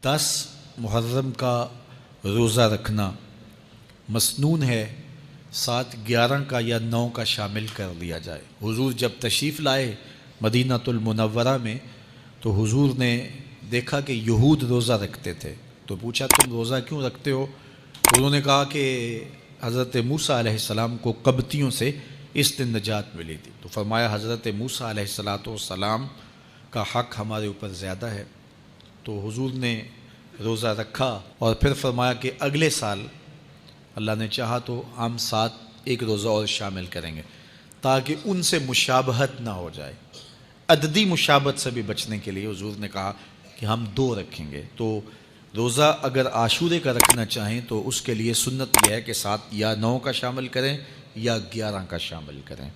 10 محرم کا روزہ رکھنا مسنون ہے، ساتھ 11 کا یا 9 کا شامل کر لیا جائے۔ حضور جب تشریف لائے مدینہ المنورہ میں تو حضور نے دیکھا کہ یہود روزہ رکھتے تھے، تو پوچھا تم روزہ کیوں رکھتے ہو؟ انہوں نے کہا کہ حضرت موسیٰ علیہ السلام کو قبطیوں سے اس دن نجات ملی تھی، تو فرمایا حضرت موسیٰ علیہ السلام کا حق ہمارے اوپر زیادہ ہے، تو حضور نے روزہ رکھا اور پھر فرمایا کہ اگلے سال اللہ نے چاہا تو ہم ساتھ ایک روزہ اور شامل کریں گے تاکہ ان سے مشابہت نہ ہو جائے۔ عددی مشابہت سے بھی بچنے کے لیے حضور نے کہا کہ ہم 2 رکھیں گے۔ تو روزہ اگر عاشورے کا رکھنا چاہیں تو اس کے لیے سنت یہ ہے کہ ساتھ یا 9 کا شامل کریں یا 11 کا شامل کریں۔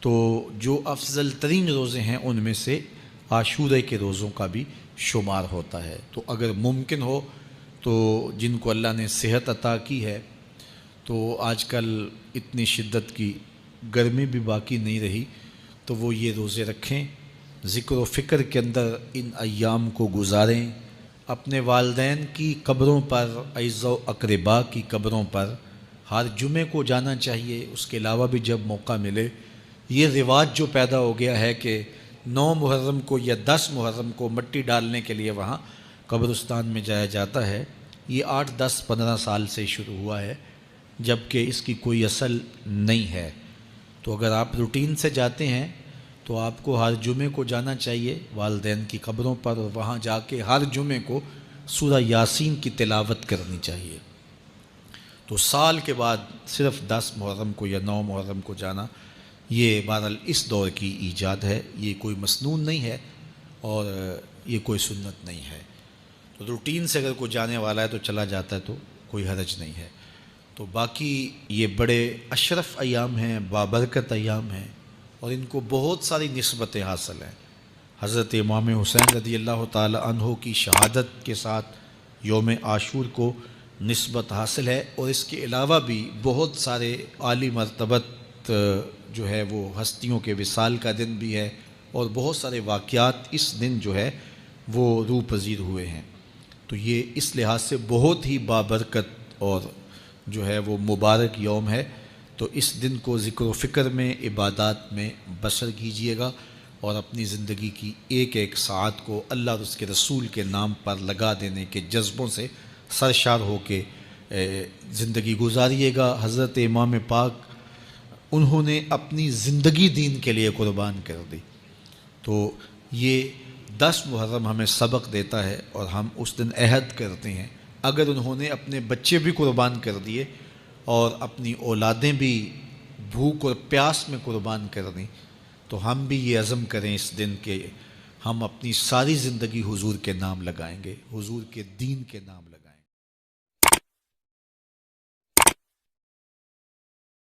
تو جو افضل ترین روزے ہیں ان میں سے عاشورے کے روزوں کا بھی شمار ہوتا ہے۔ تو اگر ممکن ہو تو جن کو اللہ نے صحت عطا کی ہے، تو آج کل اتنی شدت کی گرمی بھی باقی نہیں رہی، تو وہ یہ روزے رکھیں، ذکر و فکر کے اندر ان ایام کو گزاریں، اپنے والدین کی قبروں پر، اعزاء و اقرباء کی قبروں پر ہر جمعے کو جانا چاہیے۔ اس کے علاوہ بھی جب موقع ملے، یہ رواج جو پیدا ہو گیا ہے کہ 9 محرم کو یا 10 محرم کو مٹی ڈالنے کے لیے وہاں قبرستان میں جایا جاتا ہے، یہ 8 10 15 سال سے شروع ہوا ہے، جبکہ اس کی کوئی اصل نہیں ہے۔ تو اگر آپ روٹین سے جاتے ہیں تو آپ کو ہر جمعے کو جانا چاہیے والدین کی قبروں پر، اور وہاں جا کے ہر جمعے کو سورہ یاسین کی تلاوت کرنی چاہیے۔ تو سال کے بعد صرف 10 محرم کو یا 9 محرم کو جانا، یہ بہرحال اس دور کی ایجاد ہے، یہ کوئی مسنون نہیں ہے اور یہ کوئی سنت نہیں ہے۔ تو روٹین سے اگر کوئی جانے والا ہے تو چلا جاتا ہے تو کوئی حرج نہیں ہے۔ تو باقی یہ بڑے اشرف ایام ہیں، بابرکت ایام ہیں، اور ان کو بہت ساری نسبتیں حاصل ہیں۔ حضرت امام حسین رضی اللہ تعالی عنہ کی شہادت کے ساتھ یوم عاشور کو نسبت حاصل ہے، اور اس کے علاوہ بھی بہت سارے عالی مرتبت جو ہے وہ ہستیوں کے وصال کا دن بھی ہے، اور بہت سارے واقعات اس دن جو ہے وہ روح پذیر ہوئے ہیں۔ تو یہ اس لحاظ سے بہت ہی بابرکت اور جو ہے وہ مبارک یوم ہے۔ تو اس دن کو ذکر و فکر میں، عبادات میں بسر کیجیے گا، اور اپنی زندگی کی ایک ایک ساعت کو اللہ اور اس کے رسول کے نام پر لگا دینے کے جذبوں سے سرشار ہو کے زندگی گزاریے گا۔ حضرت امام پاک انہوں نے اپنی زندگی دین کے لیے قربان کر دی، تو یہ 10 محرم ہمیں سبق دیتا ہے، اور ہم اس دن عہد کرتے ہیں اگر انہوں نے اپنے بچے بھی قربان کر دیے اور اپنی اولادیں بھی بھوک اور پیاس میں قربان کر دیں، تو ہم بھی یہ عزم کریں اس دن کہ ہم اپنی ساری زندگی حضور کے نام لگائیں گے، حضور کے دین کے نام لگائیں گے۔